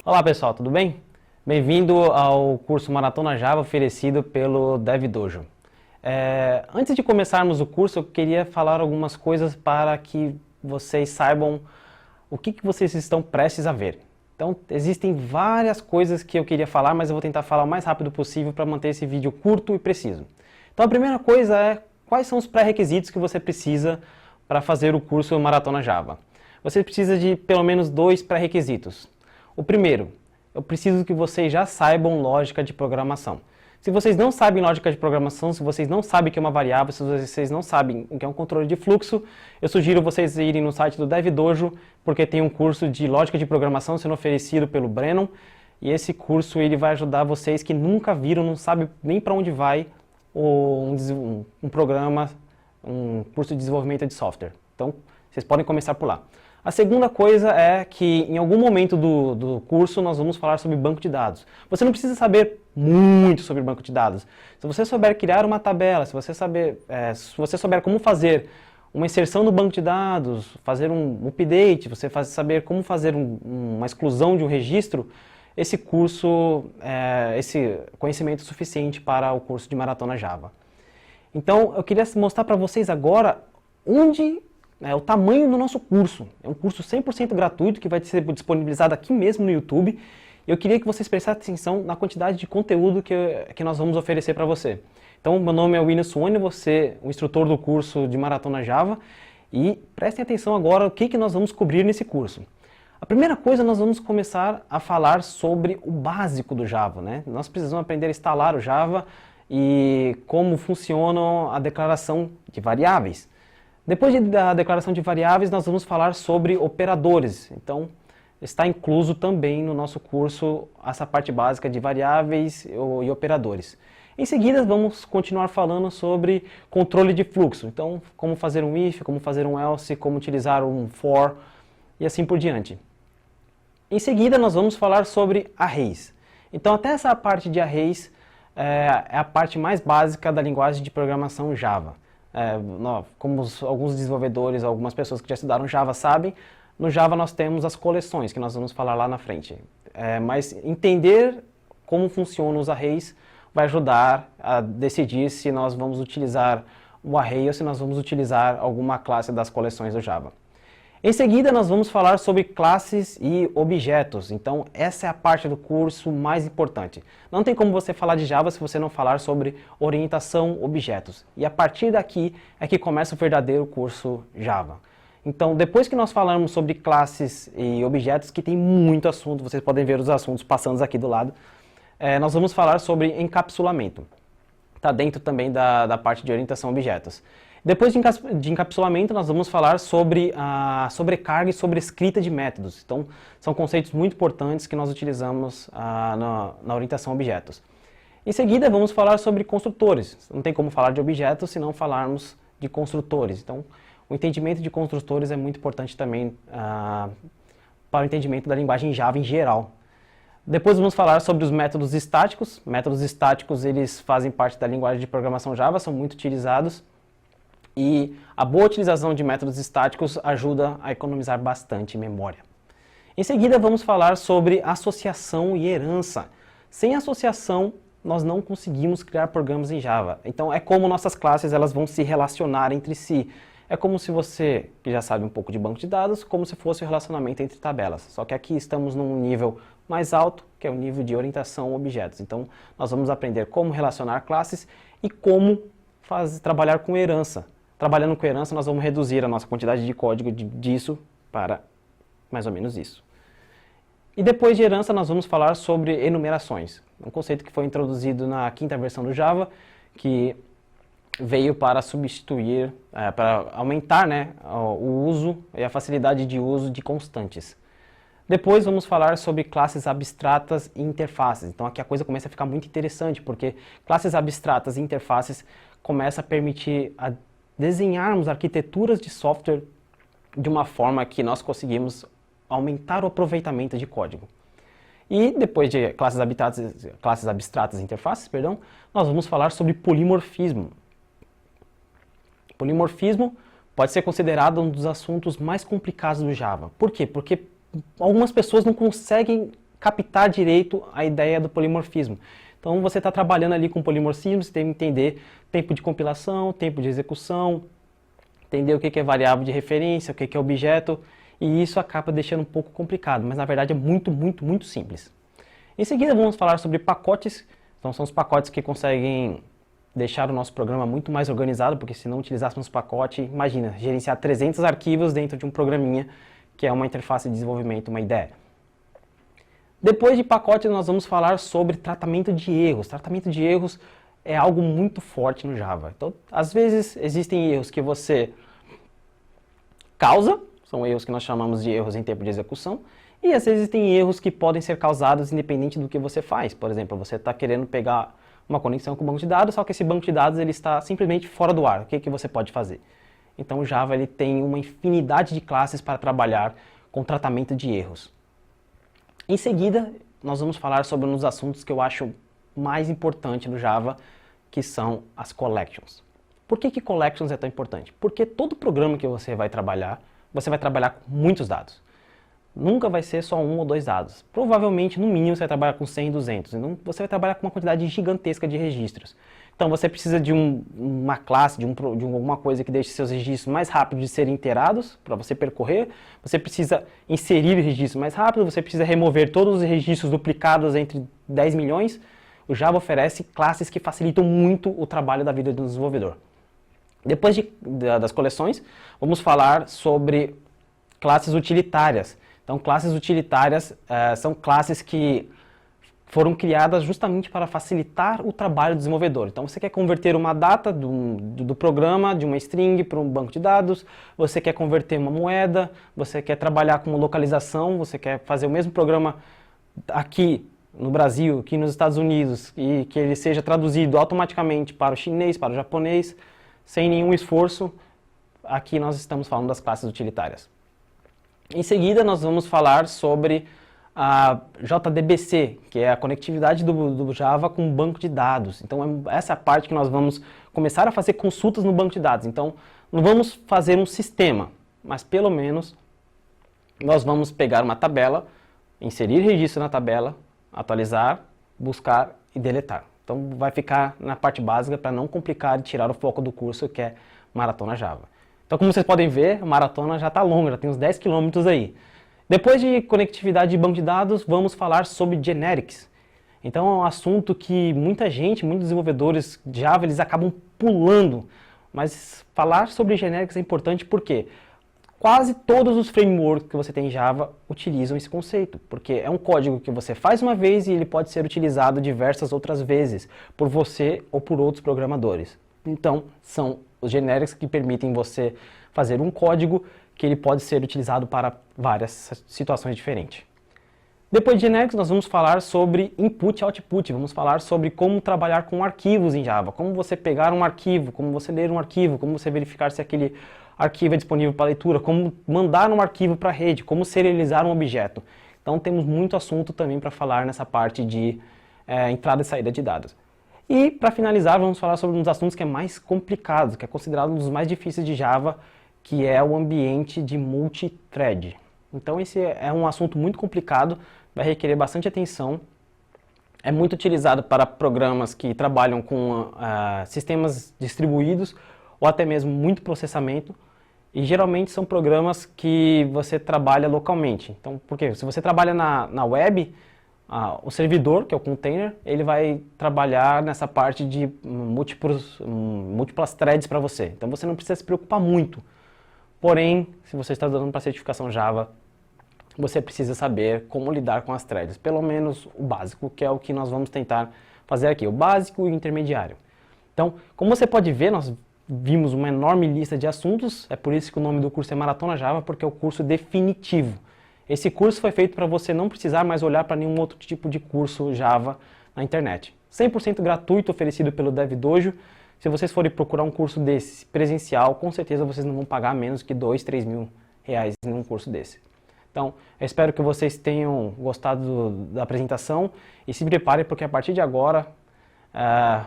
Olá pessoal, tudo bem? Bem-vindo ao curso Maratona Java oferecido pelo DevDojo. Antes de começarmos o curso, eu queria falar algumas coisas para que vocês saibam o que vocês estão prestes a ver. Então, existem várias coisas que eu queria falar, mas eu vou tentar falar o mais rápido possível para manter esse vídeo curto e preciso. Então, a primeira coisa é quais são os pré-requisitos que você precisa para fazer o curso Maratona Java. Você precisa de pelo menos 2 pré-requisitos. O primeiro, eu preciso que vocês já saibam lógica de programação. Se vocês não sabem lógica de programação, se vocês não sabem o que é uma variável, se vocês não sabem o que é um controle de fluxo, eu sugiro vocês irem no site do DevDojo, porque tem um curso de lógica de programação sendo oferecido pelo Brennan, e esse curso ele vai ajudar vocês que nunca viram, não sabem nem para onde vai um programa, um curso de desenvolvimento de software. Então, vocês podem começar por lá. A segunda coisa é que em algum momento do curso nós vamos falar sobre banco de dados. Você não precisa saber muito sobre banco de dados. Se você souber criar uma tabela, se você souber como fazer uma inserção no banco de dados, fazer um update, saber como fazer uma exclusão de um registro, esse conhecimento é suficiente para o curso de Maratona Java. Então eu queria mostrar para vocês agora o tamanho do nosso curso. É um curso 100% gratuito que vai ser disponibilizado aqui mesmo no YouTube. Eu queria que vocês prestassem atenção na quantidade de conteúdo que nós vamos oferecer para você. Então, meu nome é William Suoni, você é o instrutor do curso de Maratona Java. E prestem atenção agora no que nós vamos cobrir nesse curso. A primeira coisa, nós vamos começar a falar sobre o básico do Java, né? Nós precisamos aprender a instalar o Java e como funciona a declaração de variáveis. Depois da declaração de variáveis, nós vamos falar sobre operadores. Então, está incluso também no nosso curso essa parte básica de variáveis e operadores. Em seguida, vamos continuar falando sobre controle de fluxo. Então, como fazer um if, como fazer um else, como utilizar um for e assim por diante. Em seguida, nós vamos falar sobre arrays. Então, até essa parte de arrays é a parte mais básica da linguagem de programação Java. Como alguns desenvolvedores, algumas pessoas que já estudaram Java sabem, no Java nós temos as coleções, que nós vamos falar lá na frente. Mas entender como funcionam os arrays vai ajudar a decidir se nós vamos utilizar o array ou se nós vamos utilizar alguma classe das coleções do Java. Em seguida, nós vamos falar sobre classes e objetos. Então, essa é a parte do curso mais importante. Não tem como você falar de Java se você não falar sobre orientação objetos. E a partir daqui é que começa o verdadeiro curso Java. Então, depois que nós falarmos sobre classes e objetos, que tem muito assunto, vocês podem ver os assuntos passando aqui do lado, nós vamos falar sobre encapsulamento. Está dentro também da parte de orientação objetos. Depois de encapsulamento, nós vamos falar sobre a sobrecarga e sobrescrita de métodos. Então, são conceitos muito importantes que nós utilizamos na orientação a objetos. Em seguida, vamos falar sobre construtores. Não tem como falar de objetos se não falarmos de construtores. Então, o entendimento de construtores é muito importante também para o entendimento da linguagem Java em geral. Depois vamos falar sobre os métodos estáticos. Métodos estáticos, eles fazem parte da linguagem de programação Java, são muito utilizados. E a boa utilização de métodos estáticos ajuda a economizar bastante memória. Em seguida, vamos falar sobre associação e herança. Sem associação, nós não conseguimos criar programas em Java. Então, é como nossas classes elas vão se relacionar entre si. É como se você, que já sabe um pouco de banco de dados, como se fosse o relacionamento entre tabelas. Só que aqui estamos num nível mais alto, que é o nível de orientação a objetos. Então, nós vamos aprender como relacionar classes e como trabalhar com herança. Trabalhando com herança, nós vamos reduzir a nossa quantidade de código disso para mais ou menos isso. E depois de herança, nós vamos falar sobre enumerações. Um conceito que foi introduzido na 5ª versão do Java, que veio para substituir, para aumentar o uso e a facilidade de uso de constantes. Depois vamos falar sobre classes abstratas e interfaces. Então aqui a coisa começa a ficar muito interessante, porque classes abstratas e interfaces começam a permitir desenharmos arquiteturas de software de uma forma que nós conseguimos aumentar o aproveitamento de código. E depois de classes abstratas e interfaces, nós vamos falar sobre polimorfismo. Polimorfismo pode ser considerado um dos assuntos mais complicados do Java. Por quê? Porque algumas pessoas não conseguem captar direito a ideia do polimorfismo. Então você está trabalhando ali com polimorfismo, você tem que entender tempo de compilação, tempo de execução, entender o que é variável de referência, o que é objeto, e isso acaba deixando um pouco complicado, mas na verdade é muito simples. Em seguida vamos falar sobre pacotes. Então são os pacotes que conseguem deixar o nosso programa muito mais organizado, porque se não utilizássemos pacote, imagina, gerenciar 300 arquivos dentro de um programinha, que é uma interface de desenvolvimento, uma ideia. Depois de pacote, nós vamos falar sobre tratamento de erros. Tratamento de erros é algo muito forte no Java. Então, às vezes, existem erros que você causa, são erros que nós chamamos de erros em tempo de execução, e às vezes tem erros que podem ser causados independente do que você faz. Por exemplo, você está querendo pegar uma conexão com o banco de dados, só que esse banco de dados ele está simplesmente fora do ar. O que você pode fazer? Então o Java ele tem uma infinidade de classes para trabalhar com tratamento de erros. Em seguida, nós vamos falar sobre um dos assuntos que eu acho mais importante no Java, que são as collections. Por que collections é tão importante? Porque todo programa que você vai trabalhar com muitos dados. Nunca vai ser só 1 ou 2 dados. Provavelmente, no mínimo, você vai trabalhar com 100, 200. Então, você vai trabalhar com uma quantidade gigantesca de registros. Então, você precisa de uma classe, de alguma coisa que deixe seus registros mais rápidos de serem iterados, para você percorrer. Você precisa inserir registros mais rápido, você precisa remover todos os registros duplicados entre 10 milhões. O Java oferece classes que facilitam muito o trabalho da vida do desenvolvedor. Depois das coleções, vamos falar sobre classes utilitárias. Então, classes utilitárias são classes que foram criadas justamente para facilitar o trabalho do desenvolvedor. Então, você quer converter uma data do programa, de uma string, para um banco de dados, você quer converter uma moeda, você quer trabalhar com localização, você quer fazer o mesmo programa aqui no Brasil, aqui nos Estados Unidos, e que ele seja traduzido automaticamente para o chinês, para o japonês, sem nenhum esforço. Aqui nós estamos falando das classes utilitárias. Em seguida, nós vamos falar sobre a JDBC, que é a conectividade do Java com o banco de dados. Então, essa é a parte que nós vamos começar a fazer consultas no banco de dados. Então, não vamos fazer um sistema, mas pelo menos nós vamos pegar uma tabela, inserir registro na tabela, atualizar, buscar e deletar. Então, vai ficar na parte básica para não complicar e tirar o foco do curso, que é Maratona Java. Então, como vocês podem ver, a maratona já está longa, já tem uns 10 km aí. Depois de conectividade de banco de dados, vamos falar sobre generics. Então, é um assunto que muita gente, muitos desenvolvedores de Java, eles acabam pulando. Mas falar sobre generics é importante porque quase todos os frameworks que você tem em Java utilizam esse conceito. Porque é um código que você faz uma vez e ele pode ser utilizado diversas outras vezes por você ou por outros programadores. Então, são os generics que permitem você fazer um código que ele pode ser utilizado para várias situações diferentes. Depois de generics, nós vamos falar sobre input e output. Vamos falar sobre como trabalhar com arquivos em Java. Como você pegar um arquivo, como você ler um arquivo, como você verificar se aquele arquivo é disponível para leitura, como mandar um arquivo para a rede, como serializar um objeto. Então, temos muito assunto também para falar nessa parte de entrada e saída de dados. E, para finalizar, vamos falar sobre um dos assuntos que é mais complicado, que é considerado um dos mais difíceis de Java, que é o ambiente de multithread. Então, esse é um assunto muito complicado, vai requerer bastante atenção. É muito utilizado para programas que trabalham com sistemas distribuídos ou até mesmo muito processamento. E geralmente são programas que você trabalha localmente. Então, por quê? Se você trabalha na web, o servidor, que é o container, ele vai trabalhar nessa parte de múltiplas threads para você. Então você não precisa se preocupar muito. Porém, se você está dando para certificação Java, você precisa saber como lidar com as threads. Pelo menos o básico, que é o que nós vamos tentar fazer aqui. O básico e o intermediário. Então, como você pode ver, nós vimos uma enorme lista de assuntos. É por isso que o nome do curso é Maratona Java, porque é o curso definitivo. Esse curso foi feito para você não precisar mais olhar para nenhum outro tipo de curso Java na internet. 100% gratuito, oferecido pelo DevDojo. Se vocês forem procurar um curso desse presencial, com certeza vocês não vão pagar menos que 2, 3 mil reais em um curso desse. Então, eu espero que vocês tenham gostado da apresentação e se preparem porque a partir de agora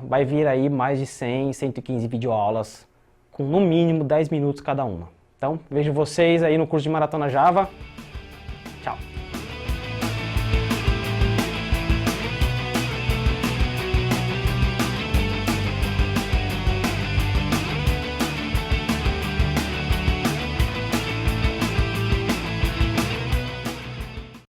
vai vir aí mais de 100, 115 videoaulas com no mínimo 10 minutos cada uma. Então, vejo vocês aí no curso de Maratona Java.